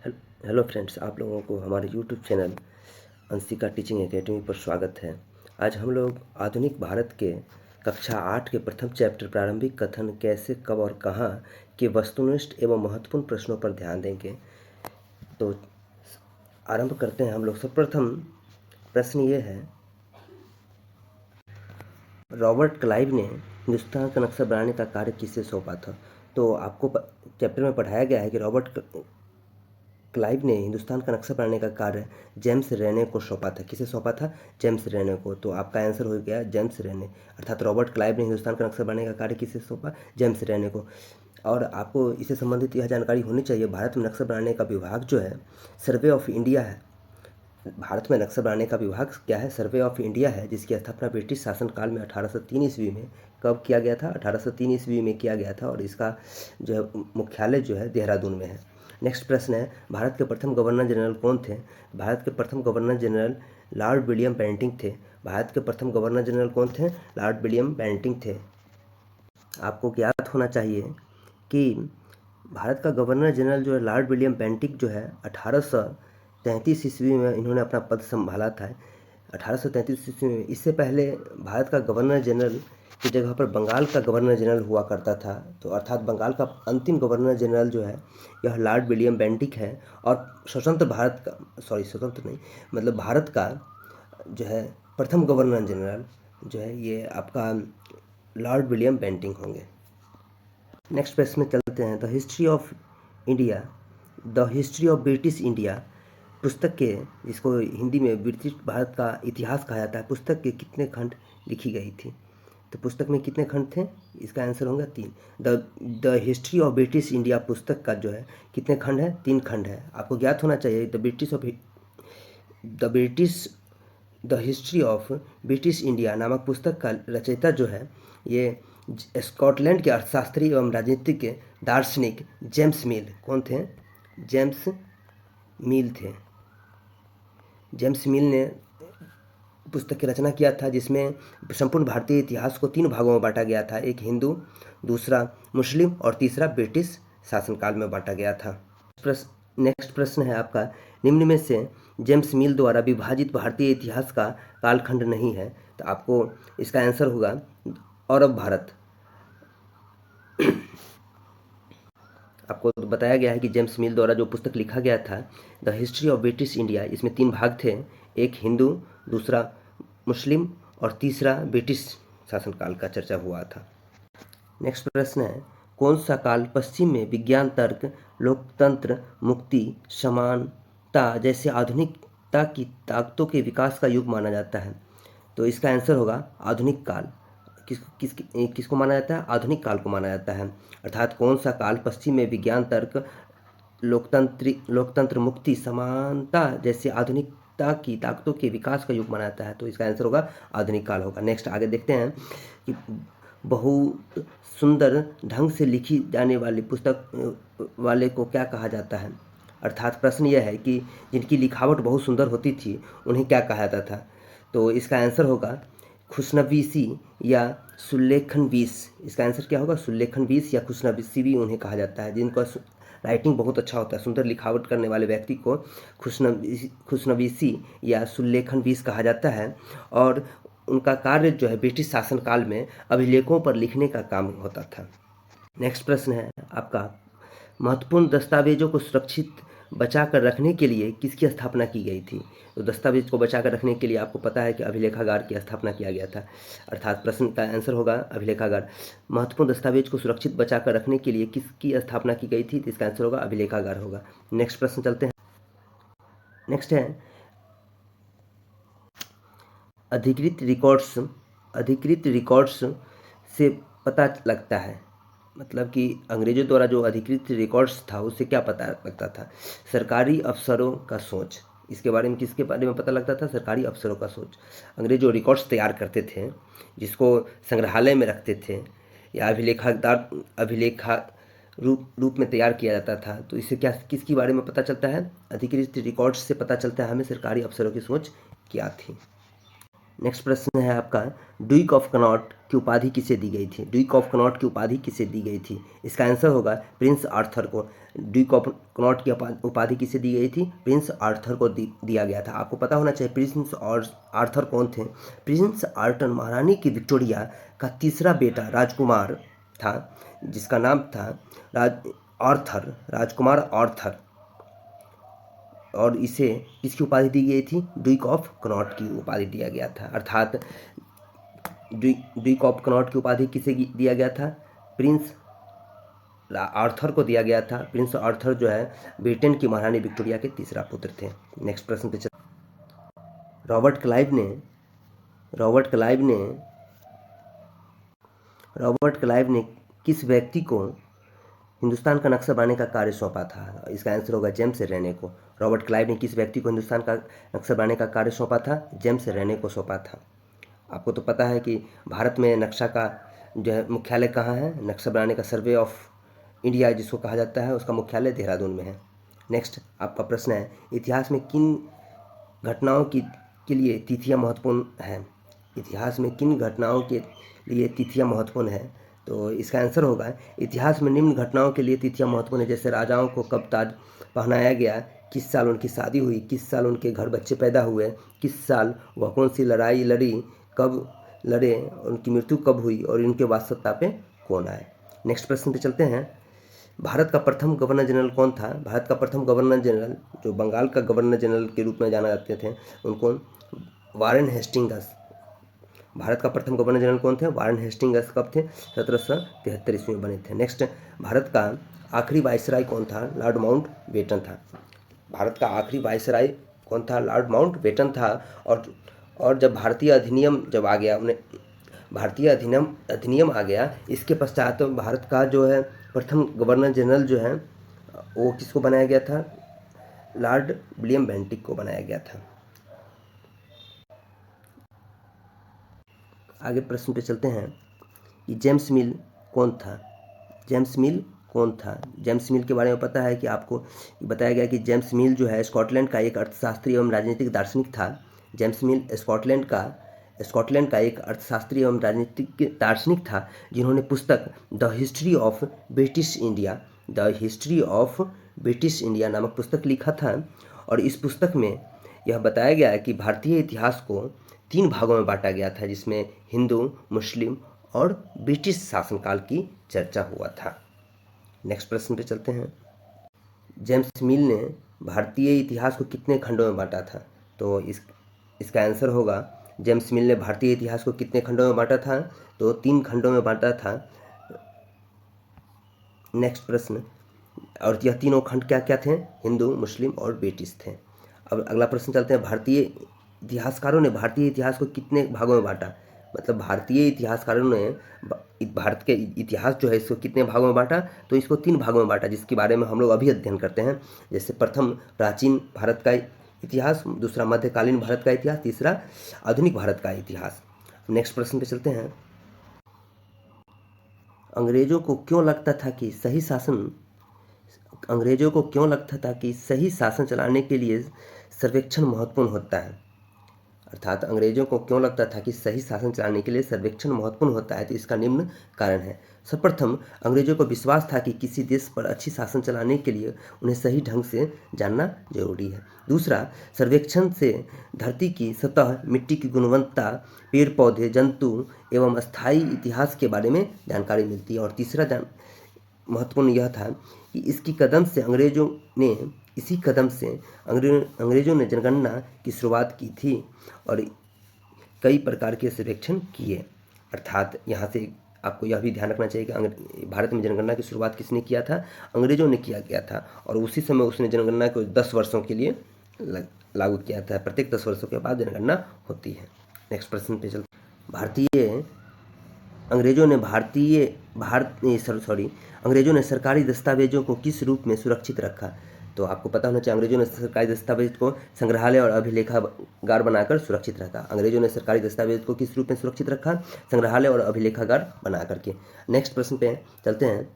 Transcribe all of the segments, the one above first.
Hello friends, आप लोगों को हमारे YouTube channel Anshika teaching academy पर स्वागत है। आज हम लोग आधुनिक भारत के कक्षा 8 के प्रथम चैप्टर प्रारंभिक कथन कैसे, कब और कहाँ के वस्तुनिष्ठ एवं महत्वपूर्ण प्रश्नों पर ध्यान देंगे। तो आरंभ करते हैं हम लोग। सर्वप्रथम प्रश्न ये है, रॉबर्ट क्लाइव ने हिंदुस्तान का नक्शा बनाने का कार्य किसे सौंपा था। तो आपको चैप्टर में पढ़ाया गया है कि रॉबर्ट क्लाइव ने हिंदुस्तान का नक्शा बनाने का कार्य जेम्स रेने को सौंपा था। किसे सौंपा था? जेम्स रेने को। तो आपका आंसर हो गया जेम्स रेने, अर्थात रॉबर्ट क्लाइव ने हिंदुस्तान का नक्शा बनाने का कार्य किसे सौंपा? जेम्स रेने को। और आपको इससे संबंधित यह जानकारी होनी चाहिए, भारत में नक्शा बनाने का विभाग जो है सर्वे ऑफ इंडिया है। भारत में नक्शा बनाने का विभाग क्या है? सर्वे ऑफ इंडिया है, जिसकी स्थापना ब्रिटिश शासनकाल में 1803 ईस्वी में कब किया गया था? 1803 ईस्वी में किया गया था, और इसका जो है मुख्यालय जो है देहरादून में है। नेक्स्ट प्रश्न है, भारत के प्रथम गवर्नर जनरल कौन थे? भारत के प्रथम governor general Lord William Bentinck थे। भारत के प्रथम गवर्नर जनरल कौन थे? लॉर्ड विलियम बेंटिंक थे। आपको ज्ञात होना चाहिए कि भारत का गवर्नर जनरल जो है लॉर्ड विलियम बेंटिक जो है 1833 ईस्वी में इन्होंने अपना पद संभाला था। 1833 ईस्वी में। इससे पहले भारत का गवर्नर जनरल की जगह पर बंगाल का गवर्नर जनरल हुआ करता था। तो अर्थात बंगाल का अंतिम गवर्नर जनरल जो है यह लॉर्ड विलियम बेंटिक है। और स्वतंत्र भारत का, स्वतंत्र नहीं, मतलब भारत का जो है प्रथम गवर्नर जनरल जो है ये आपका लॉर्ड विलियम बेंटिक होंगे। नेक्स्ट प्रश्न में चलते हैं। The history of India, the history of British India पुस्तक के, जिसको हिंदी में ब्रिटिश भारत का इतिहास कहा जाता है, पुस्तक के कितने खंड लिखी गई थी? तो पुस्तक में कितने खंड थे? इसका आंसर होगा 3। The history of British India पुस्तक का जो है कितने खंड है? 3 खंड है। आपको ज्ञात होना चाहिए the history of British India नामक पुस्तक का रचयिता जो है ये स्कॉटलैंड के अर्थशास्त्री एवं राजनीतिक दार्शनिक जेम्स मिल। कौन थे? जेम्स मिल थे। जेम्स मिल ने पुस्तक की रचना किया था, जिसमें संपूर्ण भारतीय इतिहास को 3 भागों में बांटा गया था। एक हिंदू, दूसरा मुस्लिम और तीसरा ब्रिटिश शासनकाल में बांटा गया था। नेक्स्ट प्रश्न है आपका, निम्न में से जेम्स मिल द्वारा विभाजित भारतीय इतिहास का कालखंड नहीं है। तो आपको इसका आंसर होगा अरब भारत। आपको तो बताया गया है कि जेम्स मिल द्वारा जो पुस्तक लिखा गया था the history of British India, इसमें 3 भाग थे। एक हिंदू, दूसरा मुस्लिम और तीसरा ब्रिटिश शासनकाल का चर्चा हुआ था। नेक्स्ट प्रश्न है, कौन सा काल पश्चिम में विज्ञान, तर्क, लोकतंत्र, मुक्ति, समानता जैसे आधुनिकता की ताकतों के विकास का युग माना जाता है? तो इसका आंसर होगा आधुनिक काल। किसको माना जाता है? आधुनिक काल को माना जाता है। अर्थात कौन सा काल पश्चिम में विज्ञान, तर्क, लोकतंत्र, मुक्ति, समानता जैसे आधुनिकता की ताकतों के विकास का युग माना जाता है? तो इसका आंसर होगा आधुनिक काल होगा। नेक्स्ट आगे देखते हैं कि बहुत सुंदर ढंग से लिखी जाने वाली पुस्तक वाले को क्या कहा जाता है? अर्थात प्रश्न यह है कि जिनकी लिखावट बहुत सुंदर होती थी उन्हें क्या कहा जाता था? तो इसका आंसर होगा खुशनवीसी या सुल्लेखनवीस। इसका आंसर क्या होगा? सुल्लेखनवीस या खुशनवीसी भी उन्हें कहा जाता है। जिनका राइटिंग बहुत अच्छा होता है, सुंदर लिखावट करने वाले व्यक्ति को खुशनवीसी या सुल्लेखनवीस कहा जाता है। और उनका कार्य जो है ब्रिटिश शासनकाल में अभिलेखों पर लिखने का काम होता था। नेक्स्ट प्रश्न है आपका, महत्वपूर्ण दस्तावेजों को सुरक्षित बचा कर रखने के लिए किसकी स्थापना की गई थी? तो दस्तावेज को बचा कर रखने के लिए आपको पता है कि अभिलेखागार की स्थापना किया गया था। अर्थात प्रश्न का आंसर होगा अभिलेखागार। महत्वपूर्ण दस्तावेज को सुरक्षित बचा कर रखने के लिए किसकी स्थापना की गई थी? तो इसका आंसर होगा अभिलेखागार होगा। नेक्स्ट प्रश्न चलते हैं। नेक्स्ट है, अधिकृत रिकॉर्ड्स से पता लगता है, मतलब कि अंग्रेजों द्वारा जो अधिकृत रिकॉर्ड्स था उससे क्या पता लगता था? सरकारी अफसरों का सोच। इसके बारे में किसके बारे में पता लगता था? सरकारी अफसरों का सोच। अंग्रेज जो रिकॉर्ड्स तैयार करते थे, जिसको संग्रहालय में रखते थे या अभिलेखा रूप में तैयार किया जाता था, तो इससे क्या, किसके बारे में पता चलता है? अधिकृत रिकॉर्ड्स से पता चलता है हमें सरकारी अफसरों की सोच क्या थी। नेक्स्ट प्रश्न है आपका, ड्यूक ऑफ कनॉट की उपाधि किसे दी गई थी? ड्यूक ऑफ कनॉट की उपाधि किसे दी गई थी? इसका आंसर होगा प्रिंस आर्थर को। ड्यूक ऑफ कनॉट की उपाधि किसे दी गई थी? प्रिंस आर्थर को दिया गया था। आपको पता होना चाहिए प्रिंस और आर्थर कौन थे। प्रिंस आर्थर महारानी की विक्टोरिया का तीसरा बेटा राजकुमार था, जिसका नाम था आर्थर, राजकुमार आर्थर, और इसे किसकी उपाधि दी गई थी? ड्यूक ऑफ कनॉट की उपाधि दिया गया था। अर्थात ड्यूक ऑफ कनॉट की उपाधि किसे दिया गया था? प्रिंस आर्थर को दिया गया था। प्रिंस आर्थर जो है ब्रिटेन की महारानी विक्टोरिया के तीसरा पुत्र थे। नेक्स्ट प्रश्न पे रॉबर्ट क्लाइव ने किस व्यक्ति को हिंदुस्तान का नक्शा बनाने का कार्य सौंपा था? इसका आंसर होगा जेम्स रेने को। रॉबर्ट क्लाइव ने किस व्यक्ति को हिंदुस्तान का नक्शा बनाने का कार्य सौंपा था? जेम्स रेने को सौंपा था। आपको तो पता है कि भारत में नक्शा का जो है मुख्यालय कहाँ है? नक्शा बनाने का सर्वे ऑफ इंडिया जिसको कहा जाता है, उसका मुख्यालय देहरादून में है। नेक्स्ट आपका प्रश्न है, इतिहास में किन घटनाओं के लिए तिथियाँ महत्वपूर्ण हैं? इतिहास में किन घटनाओं के लिए तिथियाँ महत्वपूर्ण हैं? तो इसका आंसर होगा, इतिहास में निम्न घटनाओं के लिए तिथियाँ महत्वपूर्ण है, जैसे राजाओं को कब ताज पहनाया गया, किस साल उनकी शादी हुई, किस साल उनके घर बच्चे पैदा हुए, किस साल वह कौन सी लड़ाई लड़ी, कब लड़े, उनकी मृत्यु कब हुई, और इनके बाद सत्ता पे कौन आए। नेक्स्ट प्रश्न पे चलते हैं, भारत का प्रथम गवर्नर जनरल कौन था? भारत का प्रथम गवर्नर जनरल, जो बंगाल का गवर्नर जनरल के रूप में जाना जाते थे, उनको वारेन हेस्टिंग्स। भारत का प्रथम गवर्नर जनरल कौन थे? Warren Hastings. कब थे? 1773 ईस्वी में बने थे। नेक्स्ट, भारत का आखिरी वायसराय कौन था? लॉर्ड माउंटबेटन था। भारत का आखिरी वायसराय कौन था? लॉर्ड माउंटबेटन था। और जब भारतीय अधिनियम जब आ गया, भारतीय अधिनियम आ गया, इसके पश्चात भारत का जो है प्रथम गवर्नर जनरल जो है वो किसको बनाया गया था? लॉर्ड विलियम बेंटिक को बनाया गया था। आगे प्रश्न पे चलते हैं कि जेम्स मिल कौन था? जेम्स मिल कौन था? जेम्स मिल के बारे में पता है कि आपको बताया गया कि जेम्स मिल जो है स्कॉटलैंड का एक अर्थशास्त्री एवं राजनीतिक दार्शनिक था। जेम्स मिल स्कॉटलैंड का एक अर्थशास्त्री एवं राजनीतिक दार्शनिक था, जिन्होंने पुस्तक the history of British India नामक पुस्तक लिखा था। और इस पुस्तक में यह बताया गया है कि भारतीय इतिहास को 3 भागों में बांटा गया था, जिसमें हिंदू, मुस्लिम और ब्रिटिश शासनकाल की चर्चा हुआ था। नेक्स्ट प्रश्न पे चलते हैं, जेम्स मिल ने भारतीय इतिहास को कितने खंडों में बांटा था? तो इसका आंसर होगा, जेम्स मिल ने भारतीय इतिहास को कितने खंडों में बांटा था? तो 3 खंडों में बांटा था। नेक्स्ट प्रश्न, और यह तीनों खंड क्या क्या थे? हिंदू, मुस्लिम और ब्रिटिश थे। अब अगला प्रश्न चलते हैं, भारतीय इतिहासकारों ने भारतीय इतिहास को कितने भागों में बांटा? मतलब भारतीय इतिहासकारों ने भारत के इतिहास जो है इसको कितने भागों में बांटा? तो इसको 3 भागों में बांटा, जिसके बारे में हम लोग अभी अध्ययन करते हैं। जैसे प्रथम प्राचीन भारत का इतिहास, दूसरा मध्यकालीन भारत का इतिहास, तीसरा आधुनिक भारत का इतिहास। नेक्स्ट प्रश्न पे चलते हैं, अंग्रेजों को क्यों लगता था कि सही शासन चलाने के लिए सर्वेक्षण महत्वपूर्ण होता है? अर्थात अंग्रेजों को क्यों लगता था कि सही शासन चलाने के लिए सर्वेक्षण महत्वपूर्ण होता है? तो इसका निम्न कारण है। सर्वप्रथम, अंग्रेजों को विश्वास था कि किसी देश पर अच्छी शासन चलाने के लिए उन्हें सही ढंग से जानना जरूरी है। दूसरा, सर्वेक्षण से धरती की सतह, मिट्टी की गुणवत्ता, पेड़ पौधे, जंतु एवं स्थायी इतिहास के बारे में जानकारी मिलती है। और तीसरा महत्वपूर्ण यह था कि इसी कदम से अंग्रेजों ने जनगणना की शुरुआत की थी और कई प्रकार के सर्वेक्षण किए। अर्थात यहाँ से आपको यह भी ध्यान रखना चाहिए कि भारत में जनगणना की शुरुआत किसने किया था? अंग्रेजों ने किया गया था। और उसी समय उसने जनगणना को 10 वर्षों के लिए लागू किया था। प्रत्येक 10 वर्षों के बाद जनगणना होती है। नेक्स्ट प्रश्न पे चलते, अंग्रेजों ने सरकारी दस्तावेजों को किस रूप में सुरक्षित रखा? तो आपको पता होना चाहिए, अंग्रेजों ने सरकारी दस्तावेज को संग्रहालय और अभिलेखागार बनाकर सुरक्षित रखा। अंग्रेजों ने सरकारी दस्तावेज को किस रूप में सुरक्षित रखा? संग्रहालय और अभिलेखागार बना करके। नेक्स्ट प्रश्न पे चलते हैं,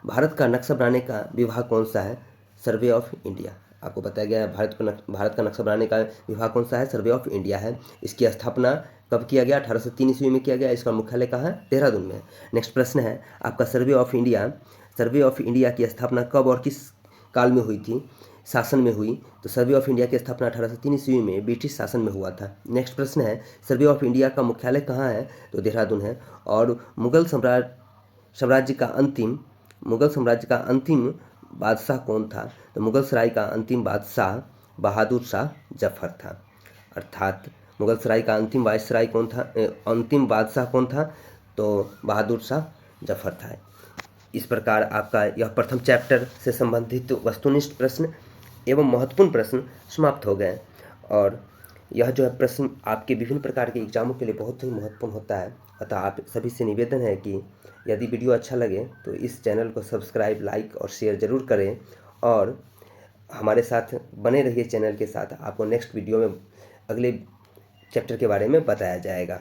भारत का नक्शा बनाने का विभाग कौन सा है? Survey of India. आपको बताया गया है भारत का नक्शा बनाने का विभाग कौन सा है, सर्वे ऑफ इंडिया है। इसकी स्थापना कब किया गया, 1803 ईस्वी में किया गया। इसका मुख्यालय कहाँ है, देहरादून में। नेक्स्ट प्रश्न है आपका, सर्वे ऑफ इंडिया की स्थापना कब और किस काल में हुई थी, शासन में हुई। तो सर्वे ऑफ इंडिया की स्थापना 1803 ईस्वी में ब्रिटिश शासन में हुआ था। नेक्स्ट प्रश्न है, सर्वे ऑफ इंडिया का मुख्यालय कहाँ है, तो देहरादून है। और मुगल साम्राज्य का अंतिम बादशाह कौन था, तो मुगल सराय का अंतिम बादशाह बहादुर शाह जफर था। अर्थात मुगल सराय का अंतिम बादशाह कौन था, तो बहादुर शाह जफर था। इस प्रकार आपका यह प्रथम चैप्टर से संबंधित वस्तुनिष्ठ प्रश्न एवं महत्वपूर्ण प्रश्न समाप्त हो गए। और यह जो है प्रश्न आपके विभिन्न प्रकार के एग्जामों के लिए बहुत ही महत्वपूर्ण होता है। अतः आप सभी से निवेदन है कि यदि वीडियो अच्छा लगे तो इस चैनल को सब्सक्राइब, लाइक और शेयर ज़रूर करें और हमारे साथ बने रहिए चैनल के साथ। आपको नेक्स्ट वीडियो में अगले चैप्टर के बारे में बताया जाएगा।